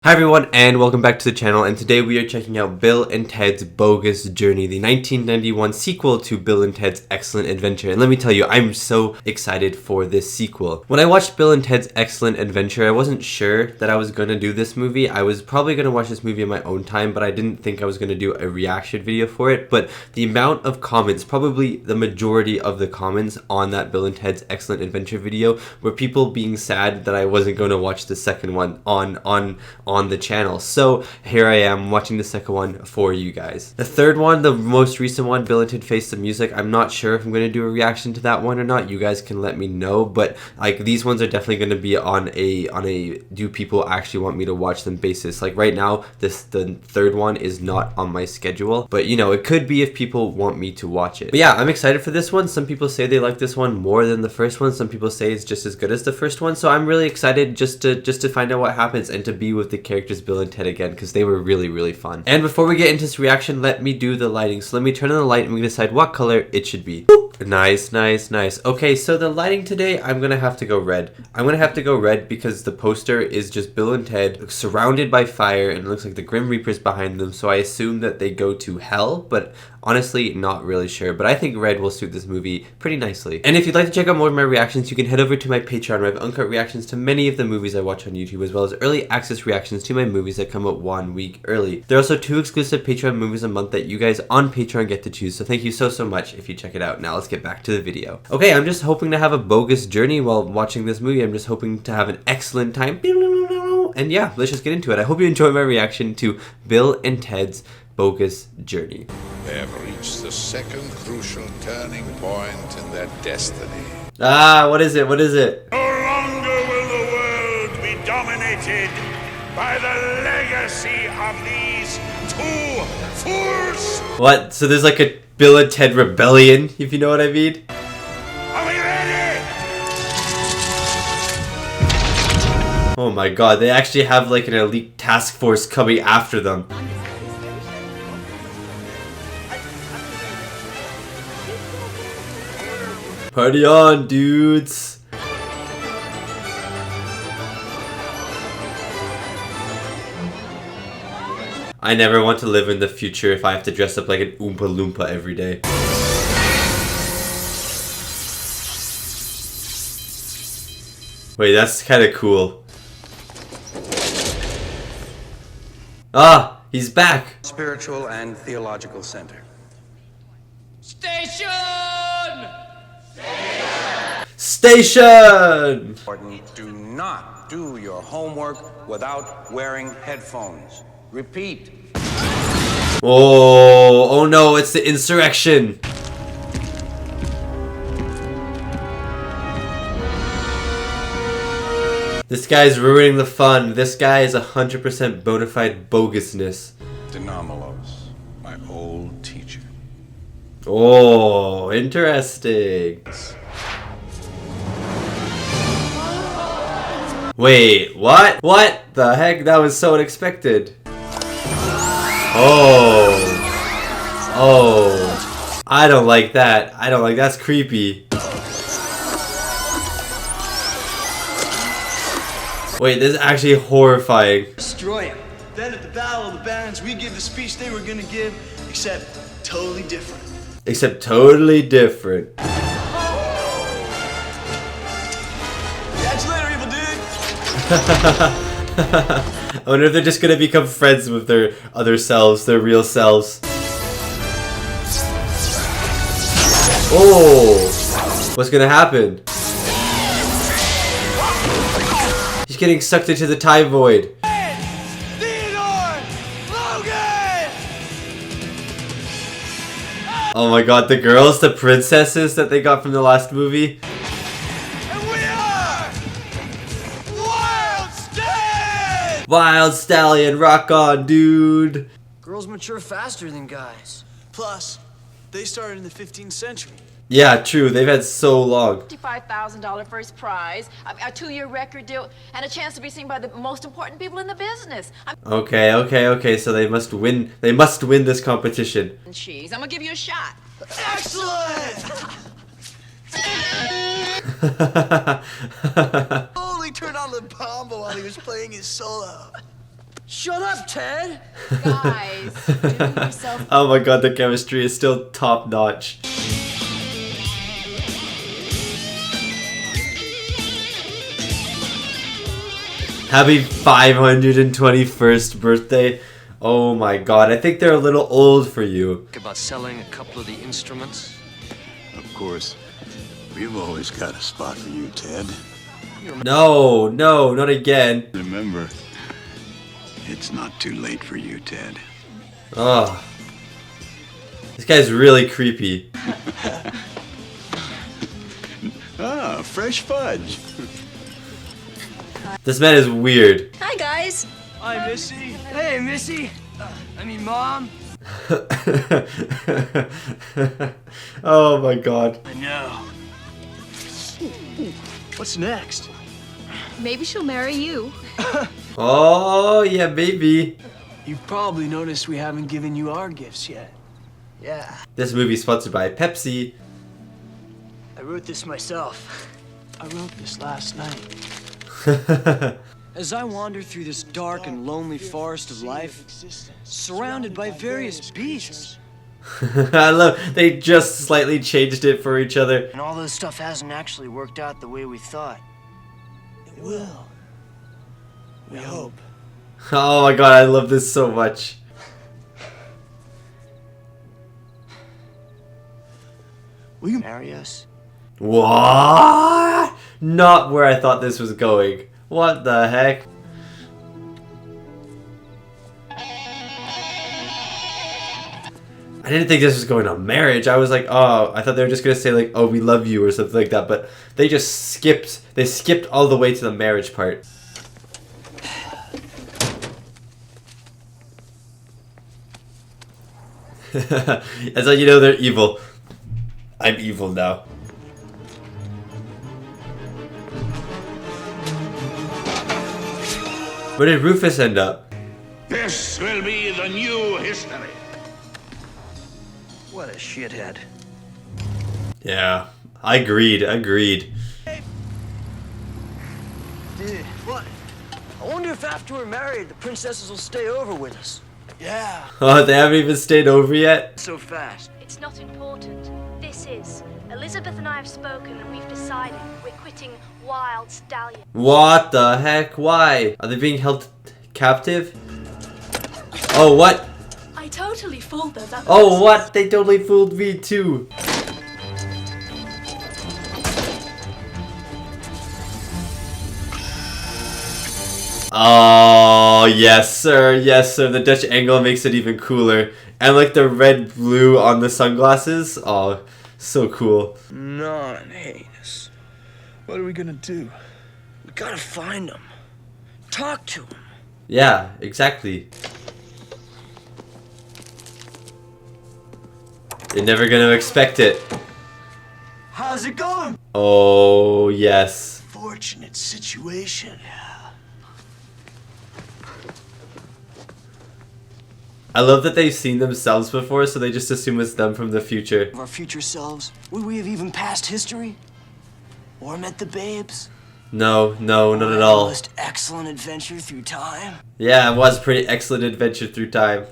Hi everyone and welcome back to the channel, and today we are checking out Bill and Ted's Bogus Journey, the 1991 sequel to Bill and Ted's Excellent Adventure. And let me tell you, I'm so excited for this sequel. When I watched Bill and Ted's Excellent Adventure, I wasn't sure that I was going to do this movie. I was probably going to watch this movie in my own time, but I didn't think I was going to do a reaction video for it. But the amount of comments, probably the majority of the comments on that Bill and Ted's Excellent Adventure video, were people being sad that I wasn't going to watch the second one on the channel. So here I am watching the second one for you guys. The third one, the most recent one, Bill and Ted Face the Music, I'm not sure if I'm going to do a reaction to that one or not. You guys can let me know, but like these ones are definitely going to be on a do people actually want me to watch them basis. Like right now, the third one is not on my schedule, but you know, it could be if people want me to watch it. But yeah, I'm excited for this one. Some people say they like this one more than the first one. Some people say it's just as good as the first one. So I'm really excited just to find out what happens and to be with the characters Bill and Ted again, because they were really fun. And before we get into this reaction, let me do the lighting. So let me turn on the light and we decide what color it should be. Nice. Okay, so the lighting today, I'm gonna have to go red. I'm gonna have to go red because the poster is just Bill and Ted surrounded by fire, and it looks like the Grim Reaper's behind them, so I assume that they go to hell, but honestly, not really sure. But I think red will suit this movie pretty nicely. And if you'd like to check out more of my reactions, you can head over to my Patreon, where I have uncut reactions to many of the movies I watch on YouTube, as well as early access reactions to my movies that come out 1 week early. There are also 2 exclusive Patreon movies a month that you guys on Patreon get to choose, so thank you so much if you check it out. Now let's get back to the video. Okay, I'm just hoping to have a bogus journey while watching this movie. I'm just hoping to have an excellent time. And yeah, let's just get into it. I hope you enjoy my reaction to Bill and Ted's Bogus Journey. They have reached the second crucial turning point in their destiny. What is it? What is it? No longer will the world be dominated by the legacy of these two fools. What? So there's like a Bill and Ted rebellion, if you know what I mean? Are we ready? Oh my god, they actually have like an elite task force coming after them. Party on, dudes! I never want to live in the future if I have to dress up like an Oompa Loompa every day. Wait, that's kind of cool. Ah, he's back! Spiritual and theological center. Station! Station! Do not do your homework without wearing headphones. Repeat. Oh no, it's the insurrection! This guy's ruining the fun. This guy is 100% bona fide bogusness. Denomalos, my old teacher. Oh, interesting. Wait, what? What the heck? That was so unexpected. Oh. I don't like that. That's creepy. Wait, this is actually horrifying. Destroy him. Then at the Battle of the Bands, we give the speech they were gonna give, except totally different. Except totally different. Catch you later, evil dude. I wonder if they're just gonna become friends with their other selves, their real selves. Oh! What's gonna happen? He's getting sucked into the time void. Oh my god, the girls, the princesses that they got from the last movie. And we are Wild Stallion! Wild Stallion, rock on, dude. Girls mature faster than guys. Plus, they started in the 15th century. Yeah, true. They've had so long. $55,000 first prize, a 2-year record deal, and a chance to be seen by the most important people in the business. Okay. So they must win. They must win this competition. Cheese, I'm gonna give you a shot. Excellent! Holy turned on the bombo while he was playing his solo. Shut up, Ted! Guys, do yourself. Oh my god, the chemistry is still top notch. Happy 521st birthday. Oh my god, I think they're a little old for you. About selling a couple of the instruments. Of course, we've always got a spot for you, Ted. No, no, not again. Remember, it's not too late for you, Ted. Oh. This guy's really creepy. Ah, fresh fudge. This man is weird. Hi, guys. Hi, Missy. Hey, Missy. Mom. Oh my god. I know. What's next? Maybe she'll marry you. Oh yeah, baby. You've probably noticed we haven't given you our gifts yet. Yeah. This movie is sponsored by Pepsi. I wrote this myself. I wrote this last night. As I wander through this dark and lonely forest of life, surrounded by various beasts. I love they just slightly changed it for each other. And all this stuff hasn't actually worked out the way we thought. It will. We hope. Oh my god, I love this so much. Will you Marry us? What? Not where I thought this was going. What the heck? I didn't think this was going to marriage. I was like, oh, I thought they were just gonna say like, oh, we love you or something like that. But they just skipped. They skipped all the way to the marriage part. That's how you know they're evil. I'm evil now. Where did Rufus end up? This will be the new history. What a shithead. Yeah, I agreed. Dude, what? I wonder if after we're married, the princesses will stay over with us. Yeah. Oh, they haven't even stayed over yet? So fast. It's not important. This is. Elizabeth and I have spoken and we've decided we're quitting Wild Stallion. What the heck? Why? Are they being held captive? Oh, what? I totally fooled those other Oh, what? They totally fooled me too. Oh, yes, sir. Yes, sir. The Dutch angle makes it even cooler. And like the red blue on the sunglasses. Oh, so cool. Non-heinous. What are we gonna do? We gotta find them. Talk to them. Yeah, exactly. You're never gonna expect it. How's it going? Oh, yes. Fortunate situation. I love that they've seen themselves before, so they just assume it's them from the future. Our future selves, would we have even passed history? Or met the babes? No, not at The all. most excellent adventure through time? Yeah, it was a pretty excellent adventure through time.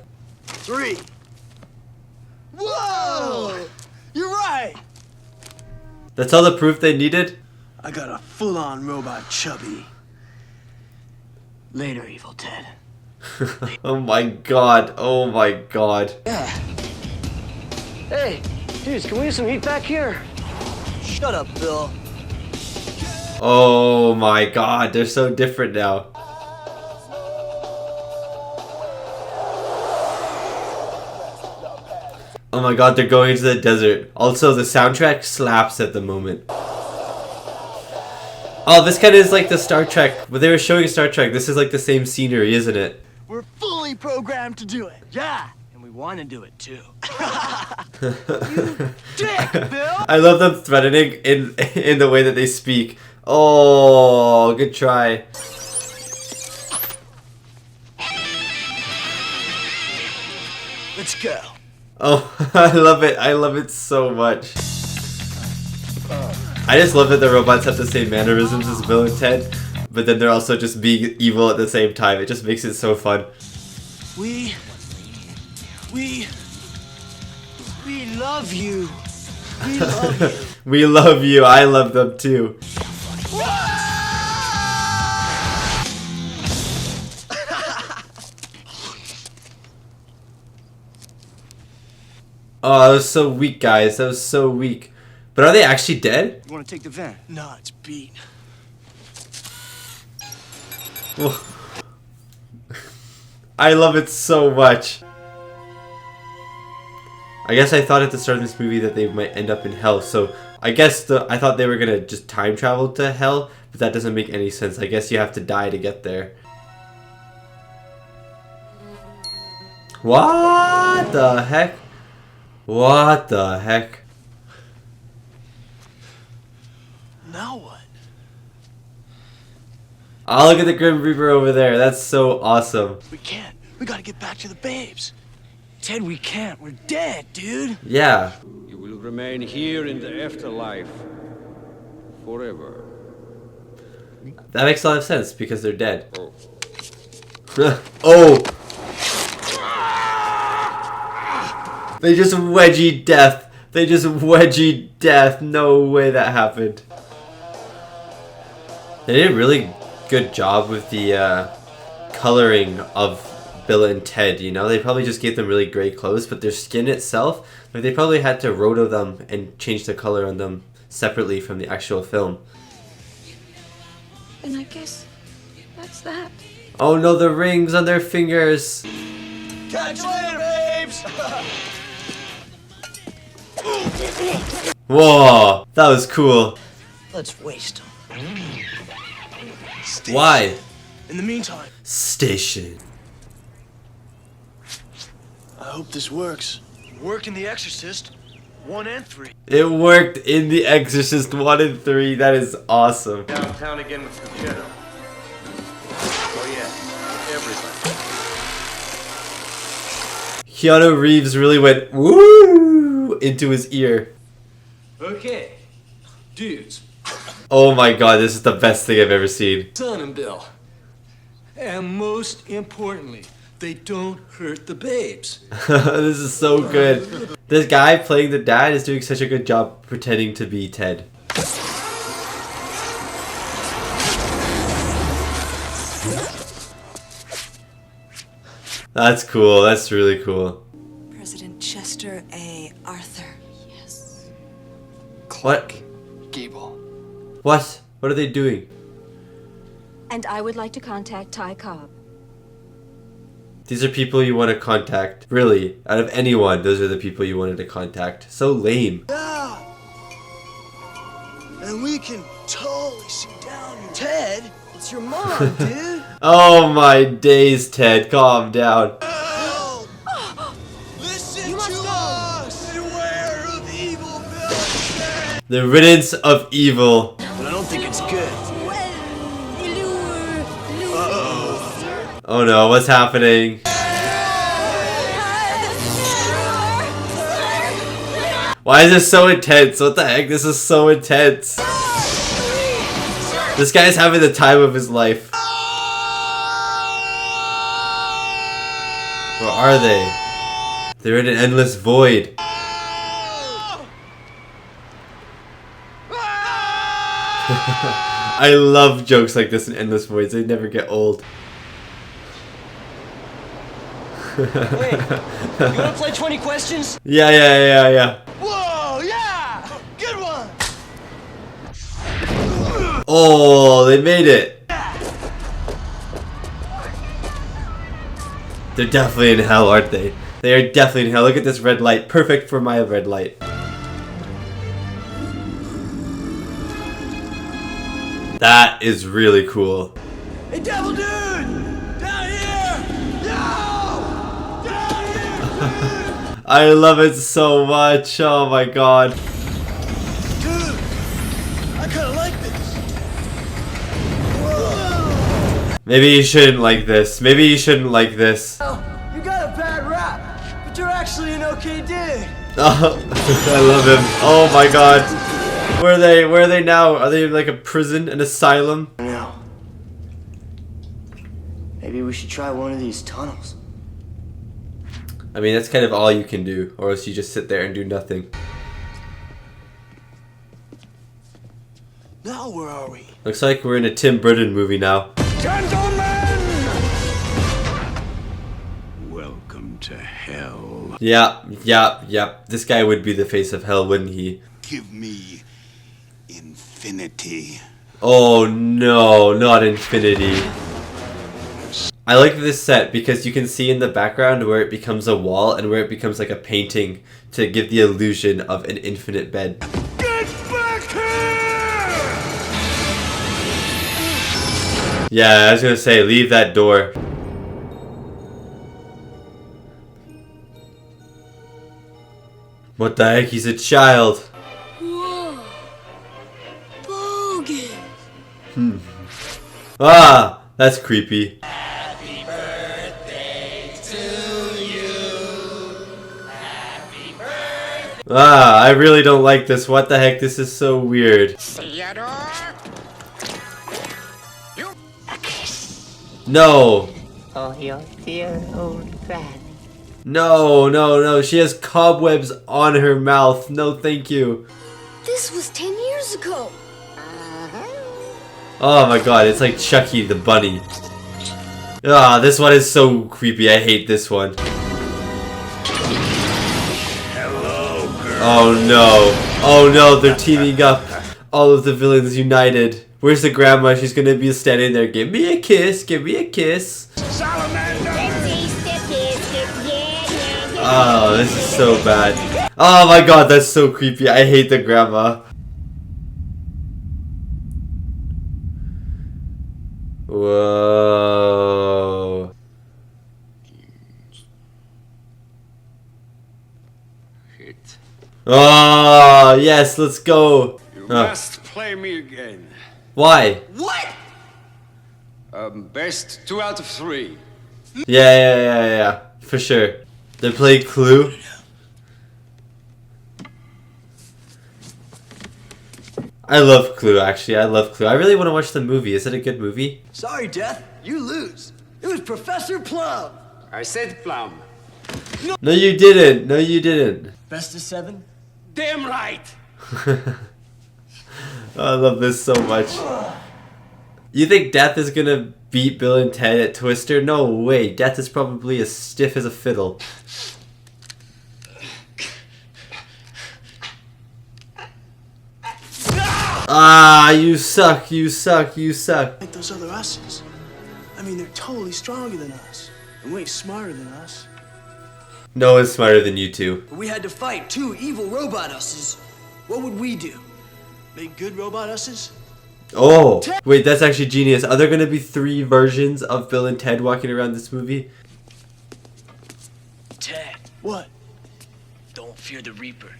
3. Whoa! You're right! That's all the proof they needed? I got a full-on robot chubby. Later, Evil Ted. Oh my god, oh my god. Yeah. Hey, dudes, can we get some heat back here? Shut up, Bill. Oh my god, they're so different now. Oh my god, they're going into the desert. Also, the soundtrack slaps at the moment. Oh, this kind of is like the Star Trek. When they were showing Star Trek, this is like the same scenery, isn't it? We're fully programmed to do it. Yeah, and we want to do it too. Dick, Bill! I love them threatening in the way that they speak. Oh, good try. Let's go. Oh, I love it. I love it so much. I just love that the robots have the same mannerisms as Bill and Ted. but then they're also just being evil at the same time. It just makes it so fun. We love you. We love you. We love you. I love them too. Oh, that was so weak, guys. That was so weak. But are they actually dead? You want to take the van? Nah, it's beat. I love it so much. I guess I thought at the start of this movie that they might end up in hell, so I guess I thought they were gonna just time travel to hell, but that doesn't make any sense. I guess you have to die to get there. What the heck? What the heck? Now what? Oh, look at the Grim Reaper over there. That's so awesome. We can't. We gotta get back to the babes. Ted, we can't. We're dead, dude. Yeah. You will remain here in the afterlife forever. That makes a lot of sense because they're dead. Oh. They just wedgie death. They just wedgie death. No way that happened. They did a really good job with the coloring of Bill and Ted, you know? They probably just gave them really great clothes, but their skin itself, like they probably had to roto them and change the color on them separately from the actual film. And I guess that's that. Oh no, the rings on their fingers. Catch you later, babes. Whoa, that was cool. Let's waste them. Why? In the meantime, Station. I hope this works. Work in The Exorcist 1 and 3. It worked in The Exorcist 1 and 3. That is awesome. Downtown again with Keanu. Oh yeah, everybody. Keanu Reeves really went woo into his ear. Okay, dudes. Oh my god, this is the best thing I've ever seen. Son and Bill. And most importantly, they don't hurt the babes. This is so good. This guy playing the dad is doing such a good job pretending to be Ted. That's cool. That's really cool. President Chester A. Arthur. Yes. What? Gable. What? What are they doing? And I would like to contact Ty Cobb. These are people you want to contact. Really, out of anyone, those are the people you wanted to contact. So lame. Yeah. And we can totally sit down. Ted, it's your mom, dude. Oh my days, Ted. Calm down. Listen to us. Beware of evil, Bill. The riddance of evil. But I don't think it's good. Oh no, what's happening? Why is this so intense? What the heck? This is so intense. This guy's having the time of his life. Where are they? They're in an endless void. I love jokes like this in endless voids. They never get old. Hey, you wanna play 20 questions? Yeah. Whoa, yeah! Good one! Oh, they made it. They're definitely in hell, aren't they? They are definitely in hell. Look at this red light. Perfect for my red light. That is really cool. Hey, devil dude! Down here! No! Down here! I love it so much. Oh my god. Dude! I kinda like this. Whoa! Maybe you shouldn't like this. Maybe you shouldn't like this. Oh, you got a bad rap, but you're actually an okay dude. Oh, I love him. Oh my god. Where are they now? Are they in like a prison, an asylum? No. Maybe we should try one of these tunnels. I mean, that's kind of all you can do, or else you just sit there and do nothing. Now where are we? Looks like we're in a Tim Burton movie now. Gentlemen! Welcome to hell. Yeah. This guy would be the face of hell, wouldn't he? Give me infinity. Oh no, not infinity. I like this set because you can see in the background where it becomes a wall and where it becomes like a painting to give the illusion of an infinite bed. Get back here! Yeah, I was gonna say, leave that door. What the heck? He's a child. Whoa. Bogus. Ah, that's creepy. Happy birthday to you. Happy birthday. Ah, I really don't like this. What the heck? This is so weird. Theodore? You. No. Oh, your dear old granny. No. She has cobwebs on her mouth. No, thank you. This was 10 years ago. Oh my god, it's like Chucky the bunny. Ah, this one is so creepy. I hate this one. Hello, girl. Oh no, they're teaming up. All of the villains united. Where's the grandma? She's gonna be standing there. Give me a kiss, give me a kiss. Salamander! Oh, this is so bad. Oh my god, that's so creepy. I hate the grandma. Whoa. Oh, yes, let's go. You must play me again. Why? What? Best 2 out of 3. Yeah, for sure. They play Clue. I love Clue, actually. I love Clue. I really want to watch the movie. Is it a good movie? Sorry, Death. You lose. It was Professor Plum. I said Plum. No, you didn't. No, you didn't. Best of 7? Damn right. I love this so much. You think Death is gonna beat Bill and Ted at Twister? No way. Death is probably as stiff as a fiddle. Ah, you suck. Like those other us's. I mean, they're totally stronger than us. And way smarter than us. No one's smarter than you two. But we had to fight 2 evil robot us's. What would we do? Make good robot us's? Oh, wait, that's actually genius. Are there gonna be 3 versions of Bill and Ted walking around this movie? Ted. What? Don't fear the Reaper.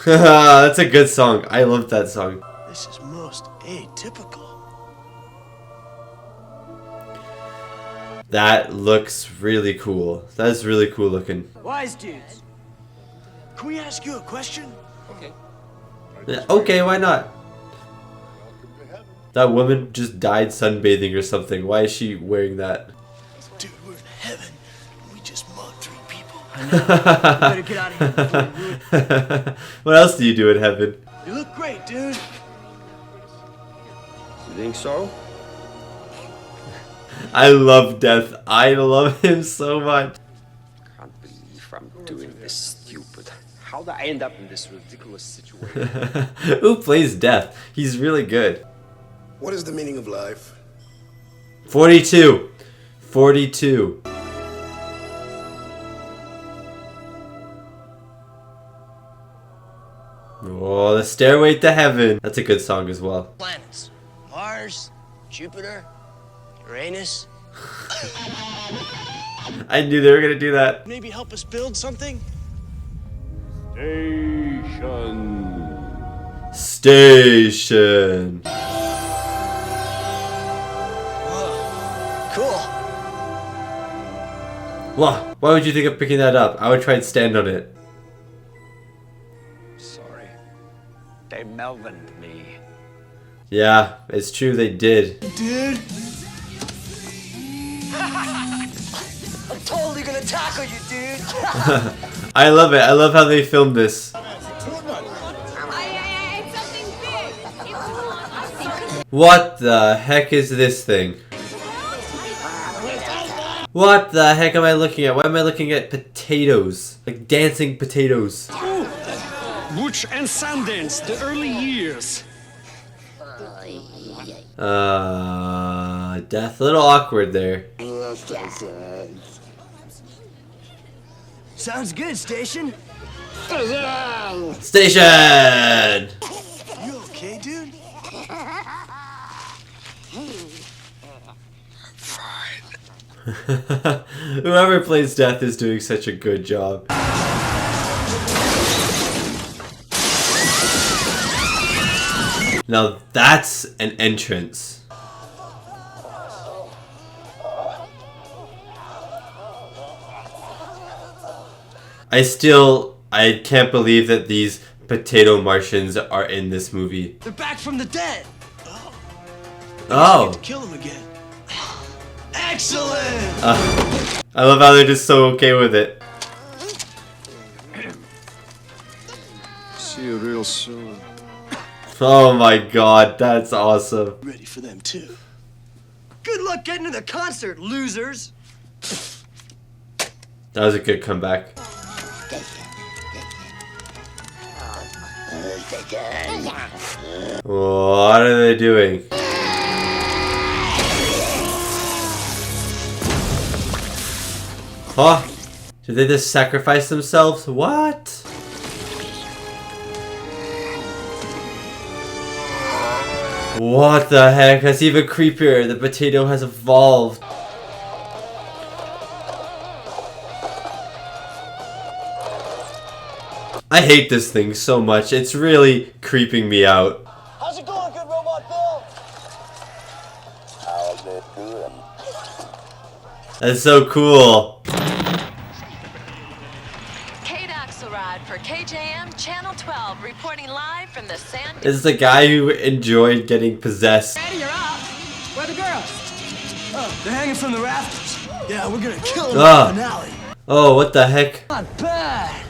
That's a good song. I love that song. This is most atypical. That looks really cool. That's really cool looking. Wise dudes. Can we ask you a question? Okay. Yeah, okay, why not? That woman just died sunbathing or something. Why is she wearing that? Dude, we're in heaven. We just mugged 3 people. I know. We better get out of here before we ruin it. What else do you do in heaven? You look great, dude. You think so? I love Death. I love him so much. Can't believe I'm doing this stupid. How did I end up in this ridiculous situation? Who plays Death? He's really good. What is the meaning of life? 42. 42. Oh, the Stairway to Heaven. That's a good song as well. Planets. Mars, Jupiter, Uranus. I knew they were gonna do that. Maybe help us build something? Station. Cool. Why would you think of picking that up? I would try and stand on it. Sorry. They Melvined me. Yeah, it's true they did. Dude. totally gonna tackle you, dude. I love it. I love how they filmed this. What the heck is this thing? What the heck am I looking at? Why am I looking at potatoes? Like dancing potatoes. Butch and Sundance, the early years. Death. A little awkward there. Sounds good, Station. Station! You okay, dude? Whoever plays Death is doing such a good job. Now that's an entrance. I can't believe that these potato Martians are in this movie. They're back from the dead. Oh. Get to kill him again. Excellent. I love how they're just so okay with it. See you real soon. Oh my god, that's awesome. Ready for them too. Good luck getting to the concert, losers. That was a good comeback. What are they doing? Huh? Did they just sacrifice themselves? What? What the heck? That's even creepier. The potato has evolved. I hate this thing so much. It's really creeping me out. How's it going, good robot Bill? That's so cool. Kate Axelrod for KJM Channel 12, reporting live from the San... This is the guy who enjoyed getting possessed. Daddy, you're up. Where are the girls? Oh, they're hanging from the rafters. Yeah, we're gonna kill them Ah. in the finale. Oh, what the heck? Not bad.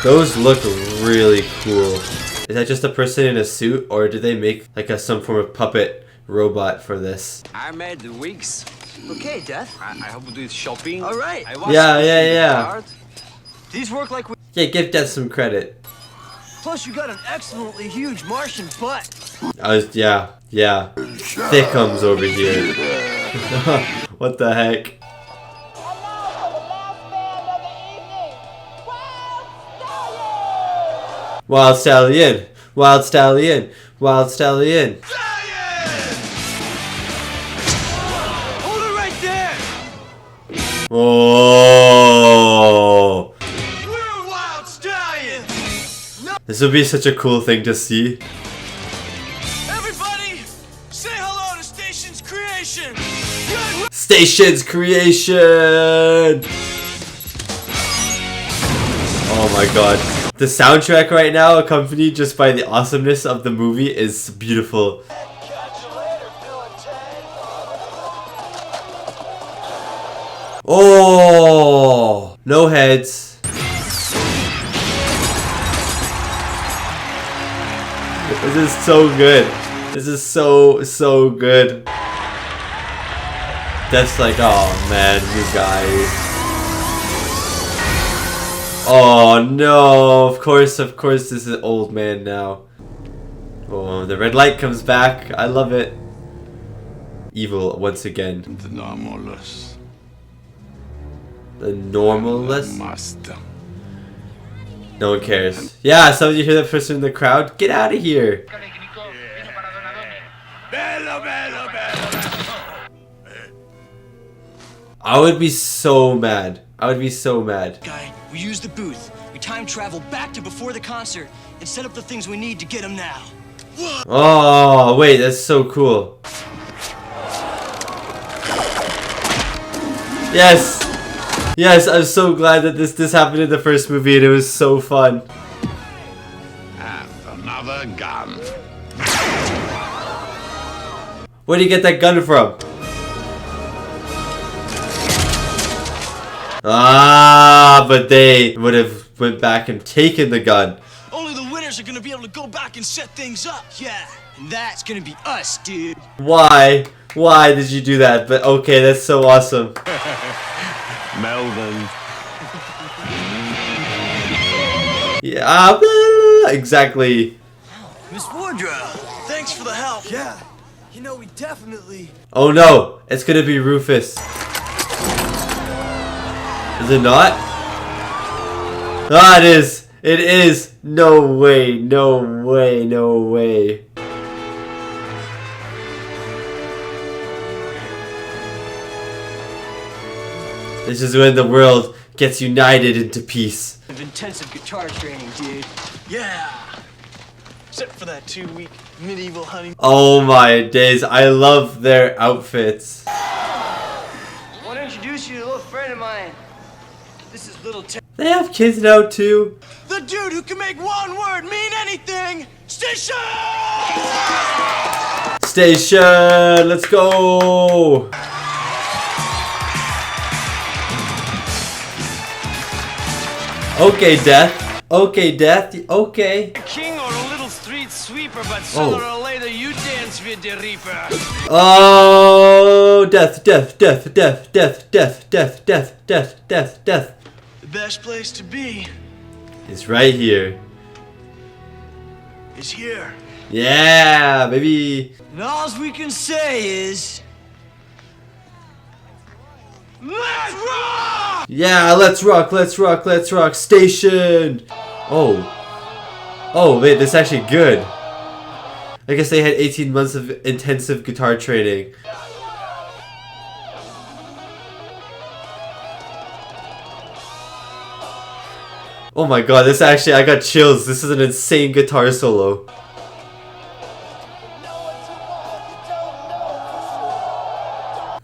Those look really cool. Is that just a person in a suit, or did they make like some form of puppet robot for this? I made the wigs. Okay, Death. I hope to do shopping. All right. Yeah. These work like we... Yeah, give Death some credit. Plus, you got an excellently huge Martian butt. Yeah. Thickums over here. What the heck? Wild Stallion! Wild Stallion! Wild Stallion! Hold it right there! Oh! We're Wild Stallion! No. This would be such a cool thing to see. Everybody, say hello to Station's creation! Station's creation! Oh my god. The soundtrack right now, accompanied just by the awesomeness of the movie, is beautiful. Oh! No heads. This is so good. This is so good. That's like, oh man, you guys. Oh no, of course this is old man now. Oh, the red light comes back. I love it. Evil once again. The normalus. The normalus? Master. No one cares. Yeah, so you hear that person in the crowd? Get out of here. I would be so mad. Guy, we use the booth. We time travel back to before the concert and set up the things we need to get him now. Oh, wait, that's so cool. Yes! Yes, I'm so glad that this happened in the first movie and it was so fun. And another gun. Where do you get that gun from? Ah, but they would have went back and taken the gun. Only the winners are gonna be able to go back and set things up. Yeah, and that's gonna be us, dude. Why? Why did you do that? But okay, that's so awesome. Melvin. Yeah, exactly. Miss Wardrobe, thanks for the help. Yeah, you know, we definitely... Oh no, it's gonna be Rufus. Is it not? Ah, it is. It is. No way, no way, no way. This is when the world gets united into peace. Of intensive guitar training, dude. Yeah. Except for that 2-week medieval honeymoon. Oh my days, I love their outfits. I want to introduce you to a little friend of mine. This is Little Ted. They have kids now too. The dude who can make one word mean anything. Station! Station, let's go. Okay, Death. Okay, Death. Okay. King or a little street sweeper, but sooner or later you dance with the Reaper. Oh, Death, Death, Death, Death, Death, Death, Death, Death, Death, Death, Death. The best place to be It's right here. is here. Yeah, baby. And all we can say is... Let's rock! Yeah, let's rock, let's rock, let's rock. Station. Oh. Oh, wait, that's actually good. I guess they had 18 months of intensive guitar training. Oh my god, this actually, I got chills. This is an insane guitar solo.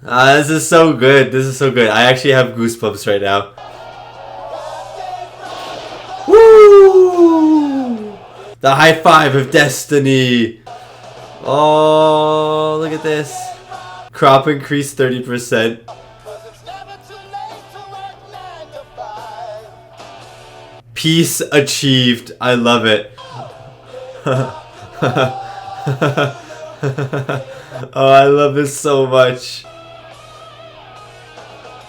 This is so good. This is so good. I actually have goosebumps right now. Woo! The high five of destiny. Oh, look at this. Crop increase 30%. Peace achieved. I love it. Oh, I love this so much.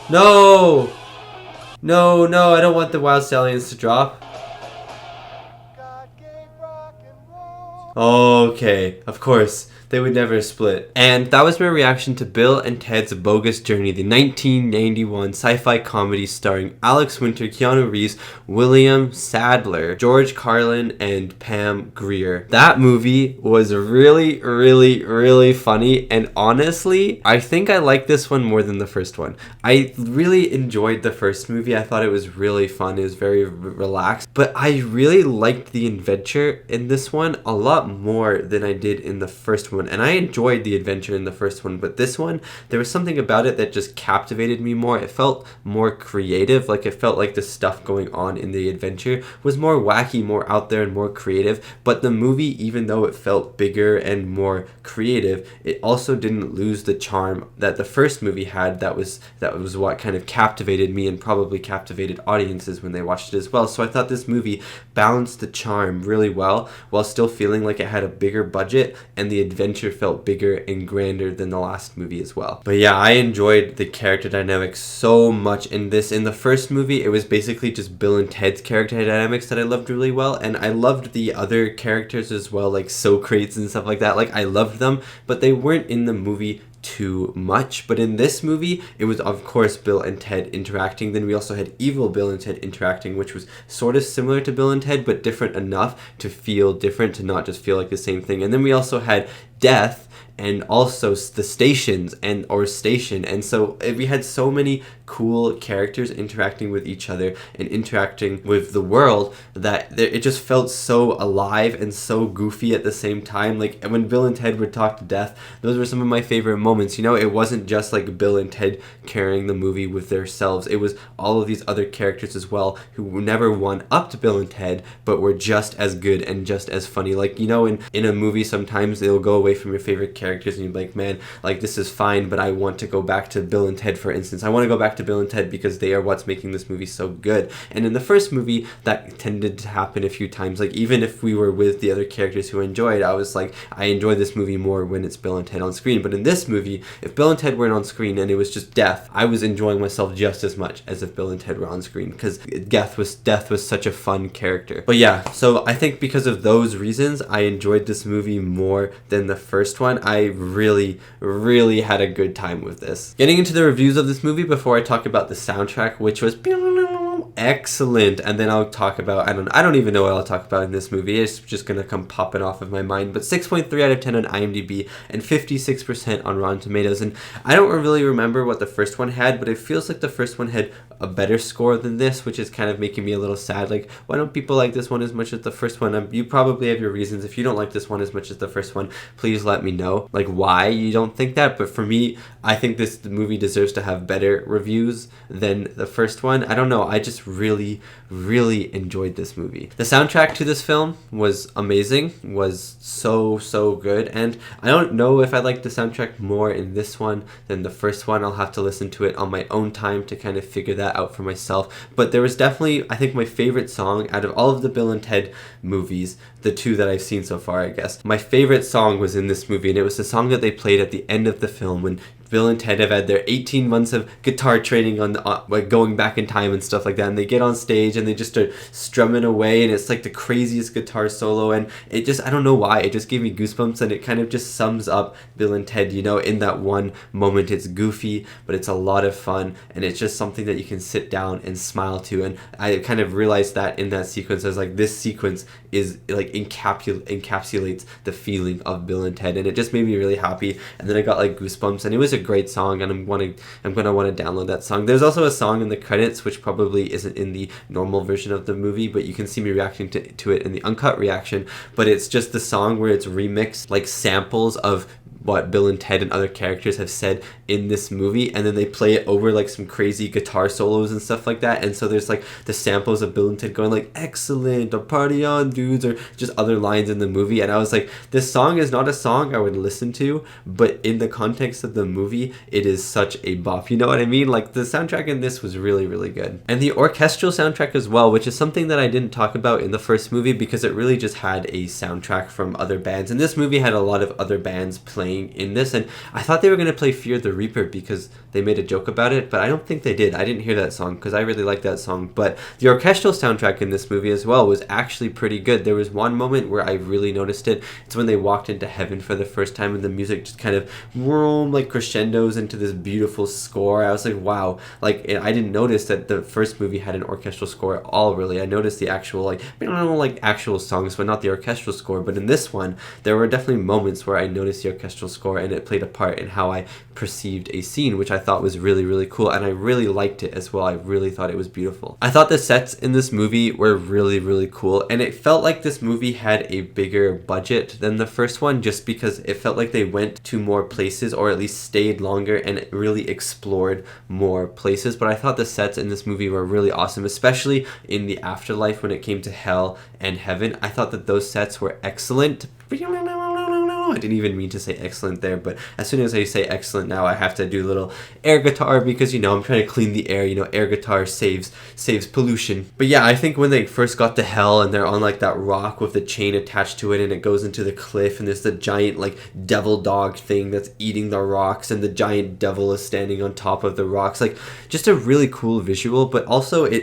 No! No, no, I don't want the Wild Stallions to drop. Okay, of course. They would never split. And that was my reaction to Bill and Ted's Bogus Journey, the 1991 sci-fi comedy starring Alex Winter, Keanu Reeves, William Sadler, George Carlin, and Pam Grier. That movie was really, really, really funny, and honestly, I think I like this one more than the first one. I really enjoyed the first movie. I thought it was really fun. It was very relaxed, but I really liked the adventure in this one a lot more than I did in the first one. And I enjoyed the adventure in the first one, but this one, there was something about it that just captivated me more. It felt more creative, like it felt like the stuff going on in the adventure was more wacky, more out there, and more creative. But the movie, even though it felt bigger and more creative, it also didn't lose the charm that the first movie had. That was what kind of captivated me and probably captivated audiences when they watched it as well. So I thought this movie balanced the charm really well while still feeling like it had a bigger budget, and the adventure felt bigger and grander than the last movie as well. But yeah, I enjoyed the character dynamics so much in this. In the first movie, it was basically just Bill and Ted's character dynamics that I loved really well, and I loved the other characters as well, like Socrates and stuff like that. Like, I loved them, but they weren't in the movie too much. But in this movie, it was of course Bill and Ted interacting. Then we also had evil Bill and Ted interacting, which was sort of similar to Bill and Ted, but different enough to feel different, to not just feel like the same thing. And then we also had Death, and also the stations or station. And so we had so many cool characters interacting with each other and interacting with the world that it just felt so alive and so goofy at the same time. Like when Bill and Ted would talk to Death, those were some of my favorite moments. You know, it wasn't just like Bill and Ted carrying the movie with themselves. It was all of these other characters as well who never won up to Bill and Ted, but were just as good and just as funny. Like, you know, in a movie sometimes they'll go away from your favorite character characters and you'd be like, man, like this is fine, but I want to go back to Bill and Ted, for instance. I want to go back to Bill and Ted because they are what's making this movie so good. And in the first movie, that tended to happen a few times. Like even if we were with the other characters who enjoyed, I was like, I enjoy this movie more when it's Bill and Ted on screen. But in this movie, if Bill and Ted weren't on screen and it was just death, I was enjoying myself just as much as if Bill and Ted were on screen, because death was such a fun character. But yeah, so I think because of those reasons, I enjoyed this movie more than the first one. I really had a good time with this. Getting into the reviews of this movie before I talk about the soundtrack, which was excellent, and then I'll talk about, I don't even know what I'll talk about in this movie. It's just gonna come popping off of my mind. But 6.3 out of 10 on IMDb and 56% on Rotten Tomatoes. And I don't really remember what the first one had, but it feels like the first one had a better score than this, which is kind of making me a little sad. Like, why don't people like this one as much as the first one? You probably have your reasons. If you don't like this one as much as the first one, please let me know, like, why you don't think that. But for me, I think the movie deserves to have better reviews than the first one. I don't know, I just really enjoyed this movie. The soundtrack to this film was amazing, was so good, and I don't know if I like the soundtrack more in this one than the first one. I'll have to listen to it on my own time to kind of figure that out for myself. But there was definitely, I think, my favorite song out of all of the Bill and Ted movies, the two that I've seen so far, I guess. My favorite song was in this movie, and it was the song that they played at the end of the film when Bill and Ted have had their 18 months of guitar training on like going back in time and stuff like that, and they get on stage and they just start strumming away, and it's like the craziest guitar solo, and it just, I don't know why, it just gave me goosebumps, and it kind of just sums up Bill and Ted, you know, in that one moment. It's goofy, but it's a lot of fun, and it's just something that you can sit down and smile to. And I kind of realized that in that sequence. I was like, this sequence is like encapsulates the feeling of Bill and Ted, and it just made me really happy. And then I got like goosebumps, and it was a great song, and I'm gonna want to download that song. There's also a song in the credits which probably isn't in the normal version of the movie, but you can see me reacting to it in the uncut reaction. But it's just the song where it's remixed like samples of what Bill and Ted and other characters have said in this movie, and then they play it over like some crazy guitar solos and stuff like that. And so there's like the samples of Bill and Ted going like, excellent, or party on dudes, or just other lines in the movie. And I was like, this song is not a song I would listen to, but in the context of the movie, it is such a bop, you know what I mean? Like, the soundtrack in this was really good. And the orchestral soundtrack as well, which is something that I didn't talk about in the first movie because it really just had a soundtrack from other bands, and this movie had a lot of other bands playing in this, and I thought they were going to play Fear the Reaper because they made a joke about it, but I don't think they did. I didn't hear that song because I really like that song. But the orchestral soundtrack in this movie as well was actually pretty good. There was one moment where I really noticed it. It's when they walked into heaven for the first time, and the music just kind of like crescendos into this beautiful score. I was like, wow. Like, I didn't notice that the first movie had an orchestral score at all, really. I noticed the actual like actual songs, but not the orchestral score. But in this one, there were definitely moments where I noticed the orchestral score, and it played a part in how I perceived a scene, which I thought was really cool, and I really liked it as well. I really thought it was beautiful. I thought the sets in this movie were really cool, and it felt like this movie had a bigger budget than the first one, just because it felt like they went to more places, or at least stayed longer and really explored more places. But I thought the sets in this movie were really awesome, especially in the afterlife when it came to hell and heaven. I thought that those sets were excellent. I didn't even mean to say excellent there, but as soon as I say excellent now, I have to do a little air guitar because, you know, I'm trying to clean the air. You know, air guitar saves pollution. But yeah, I think when they first got to hell and they're on like that rock with the chain attached to it, and it goes into the cliff, and there's the giant like devil dog thing that's eating the rocks, and the giant devil is standing on top of the rocks. Like, just a really cool visual, but also I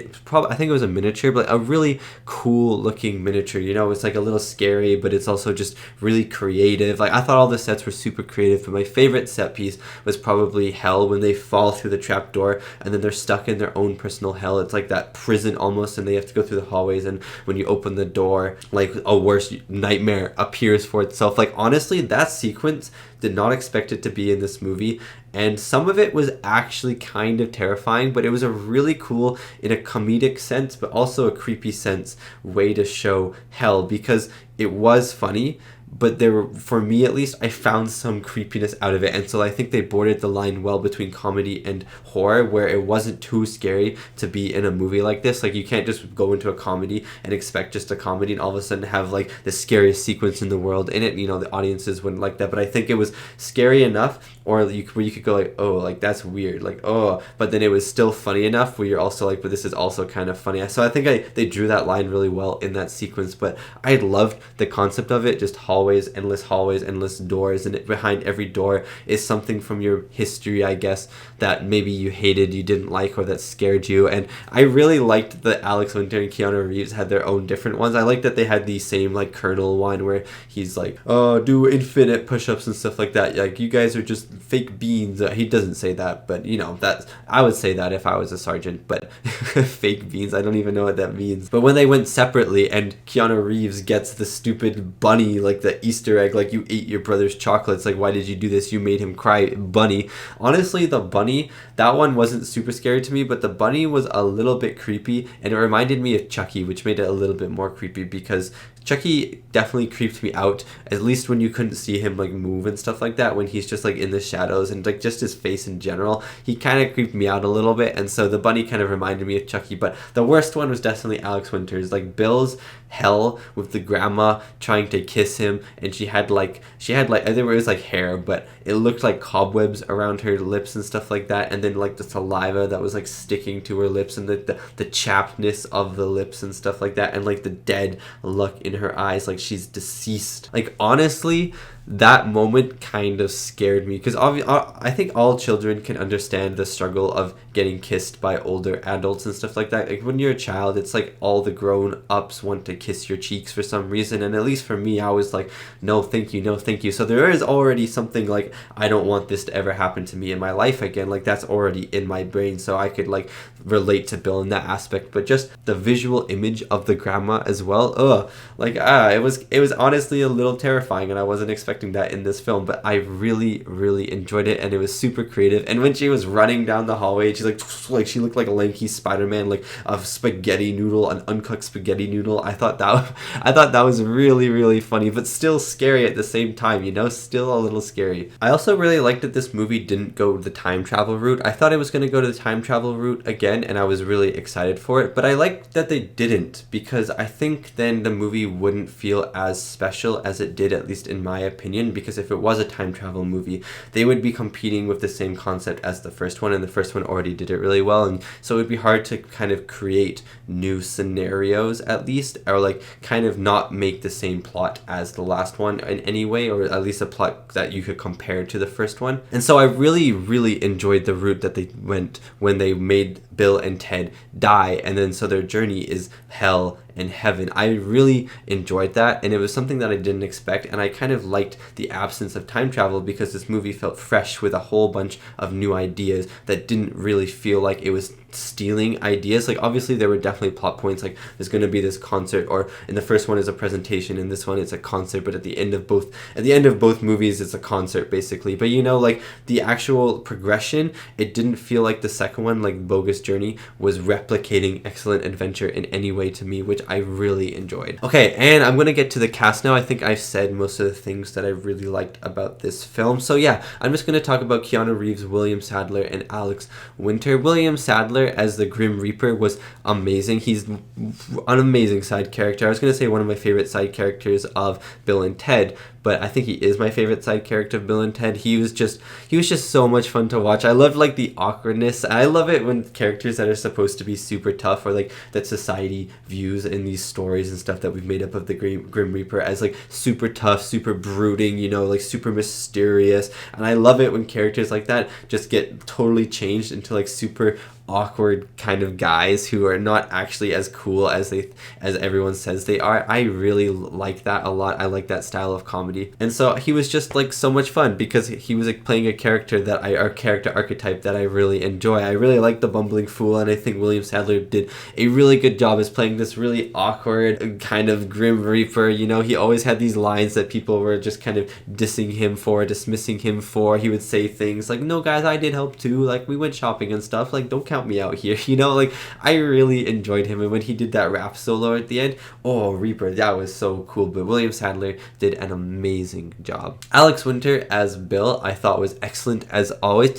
think it was a miniature, but a really cool looking miniature. You know, it's like a little scary, but it's also just really creative. Like, I thought all the sets were super creative, but my favorite set piece was probably hell, when they fall through the trap door and then they're stuck in their own personal hell. It's like that prison almost, and they have to go through the hallways, and when you open the door, like a worse nightmare appears for itself. Like, honestly, that sequence, did not expect it to be in this movie, and some of it was actually kind of terrifying, but it was a really cool, in a comedic sense but also a creepy sense, way to show hell, because it was funny, but there were, for me at least, I found some creepiness out of it, and so I think they bordered the line well between comedy and horror, where it wasn't too scary to be in a movie like this. Like, you can't just go into a comedy and expect just a comedy and all of a sudden have like the scariest sequence in the world in it. You know, the audiences wouldn't like that, but I think it was scary enough, or where you could go like, oh, like that's weird, like, oh, but then it was still funny enough where you're also like, but this is also kind of funny. So I think they drew that line really well in that sequence. But I loved the concept of it, just hallways, endless doors, and behind every door is something from your history, I guess, that maybe you hated, you didn't like, or that scared you. And I really liked that Alex Winter and Keanu Reeves had their own different ones. I like that they had the same like Colonel one where he's like, oh, do infinite push-ups and stuff like that, like, you guys are just fake beans. He doesn't say that, but you know, that I would say that if I was a sergeant, but fake beans, I don't even know what that means. But when they went separately and Keanu Reeves gets the stupid bunny, like the Easter egg, like, you ate your brother's chocolates, like, why did you do this, you made him cry, bunny. Honestly, the bunny, that one wasn't super scary to me, but the bunny was a little bit creepy, and it reminded me of Chucky, which made it a little bit more creepy, because Chucky definitely creeped me out, at least when you couldn't see him like move and stuff like that, when he's just like in the shadows, and like just his face in general, he kind of creeped me out a little bit. And so the bunny kind of reminded me of Chucky. But the worst one was definitely Alex Winter's, like Bill's hell with the grandma trying to kiss him, and she had like I think it was like hair, but it looked like cobwebs around her lips and stuff like that, and then like the saliva that was like sticking to her lips, and the chappedness of the lips and stuff like that, and like the dead look in her eyes, like she's deceased. Like, honestly, that moment kind of scared me, because I think all children can understand the struggle of getting kissed by older adults and stuff like that. Like, when you're a child, it's like all the grown-ups want to kiss your cheeks for some reason, and at least for me, I was like, no thank you, no thank you. So there is already something like, I don't want this to ever happen to me in my life again, like that's already in my brain, so I could like relate to Bill in that aspect. But just the visual image of the grandma as well, it was honestly a little terrifying, and I wasn't expecting that in this film, but I really enjoyed it, and it was super creative. And when she was running down the hallway, she's like she looked like a lanky Spider-Man, like a spaghetti noodle, an uncooked spaghetti noodle. I thought that was really funny, but still scary at the same time, you know, still a little scary. I also really liked that this movie didn't go the time travel route. I thought it was going to go to the time travel route again, and I was really excited for it, but I liked that they didn't, because I think then the movie wouldn't feel as special as it did, at least in my opinion, because if it was a time travel movie, they would be competing with the same concept as the first one, and the first one already did it really well, and so it would be hard to kind of create new scenarios, at least, or like kind of not make the same plot as the last one in any way, or at least a plot that you could compare to the first one. And so I really enjoyed the route that they went when they made Bill and Ted die, and then so their journey is hell and heaven. I really enjoyed that, and it was something that I didn't expect, and I kind of liked the absence of time travel, because this movie felt fresh with a whole bunch of new ideas that didn't really feel like it was stealing ideas. Like, obviously there were definitely plot points, like there's going to be this concert, or in the first one is a presentation, in this one it's a concert, but at the end of both movies it's a concert basically. But you know, like the actual progression, it didn't feel like the second one, like Bogus Journey, was replicating Excellent Adventure in any way to me, which I really enjoyed. Okay, and I'm gonna get to the cast now. I think I've said most of the things that I really liked about this film, so yeah, I'm just gonna talk about Keanu Reeves, William Sadler, and Alex Winter. William Sadler as the Grim Reaper was amazing. He's an amazing side character. I was gonna say one of my favorite side characters of Bill and Ted, but I think he is my favorite side character of Bill and Ted. He was just so much fun to watch. I loved like the awkwardness. I love it when characters that are supposed to be super tough, or like that society views in these stories and stuff that we've made up of the Grim Reaper as like super tough, super brooding, you know, like super mysterious. And I love it when characters like that just get totally changed into like super awkward kind of guys who are not actually as cool as everyone says they are. I really like that a lot. I like that style of comedy, and so he was just like so much fun, because he was like playing a character character archetype that I really enjoy. I really like the bumbling fool, and I think William Sadler did a really good job as playing this really awkward kind of Grim Reaper. You know, he always had these lines that people were just kind of dismissing him for. He would say things like, no guys, I did help too, like we went shopping and stuff, like don't count count me out here. You know, like, I really enjoyed him, and when he did that rap solo at the end, oh, Reaper, that was so cool. But William Sadler did an amazing job. Alex Winter as Bill, I thought was excellent as always.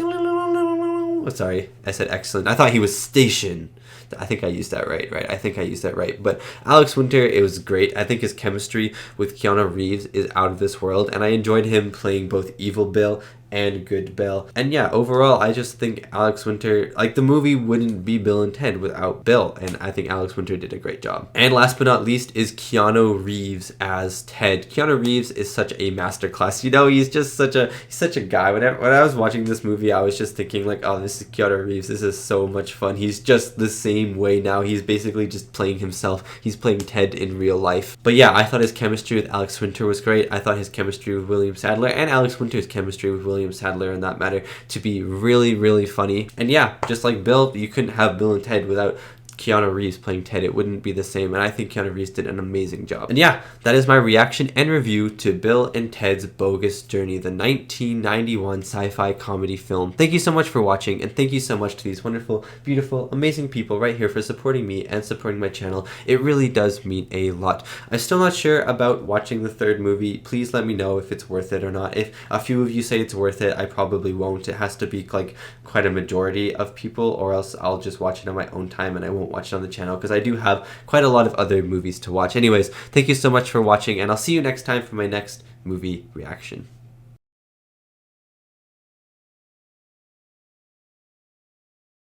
Sorry, I said excellent. I thought he was station. I think I used that right? I think I used that right. But Alex Winter, it was great. I think his chemistry with Keanu Reeves is out of this world, and I enjoyed him playing both Evil Bill and Good Bill. And yeah, overall, I just think Alex Winter, like, the movie wouldn't be Bill and Ted without Bill, and I think Alex Winter did a great job. And last but not least is Keanu Reeves as Ted. Keanu Reeves is such a masterclass. You know, he's just such a guy. When I was watching this movie, I was just thinking like, oh, this is Keanu Reeves. This is so much fun. He's just the same way now. He's basically just playing himself. He's playing Ted in real life. But yeah, I thought his chemistry with Alex Winter was great. I thought his chemistry with William Sadler and Alex Winter's chemistry with William Sadler in that matter to be really, really funny. And yeah, just like Bill, you couldn't have Bill and Ted without Keanu Reeves playing Ted. It wouldn't be the same, and I think Keanu Reeves did an amazing job. And yeah, that is my reaction and review to Bill and Ted's Bogus Journey, the 1991 sci-fi comedy film. Thank you so much for watching, and thank you so much to these wonderful, beautiful, amazing people right here for supporting me and supporting my channel. It really does mean a lot. I'm still not sure about watching the third movie. Please let me know if it's worth it or not. If a few of you say it's worth it, I probably won't. It has to be like quite a majority of people, or else I'll just watch it on my own time and I won't watch it on the channel, because I do have quite a lot of other movies to watch. Anyways, thank you so much for watching, and I'll see you next time for my next movie reaction.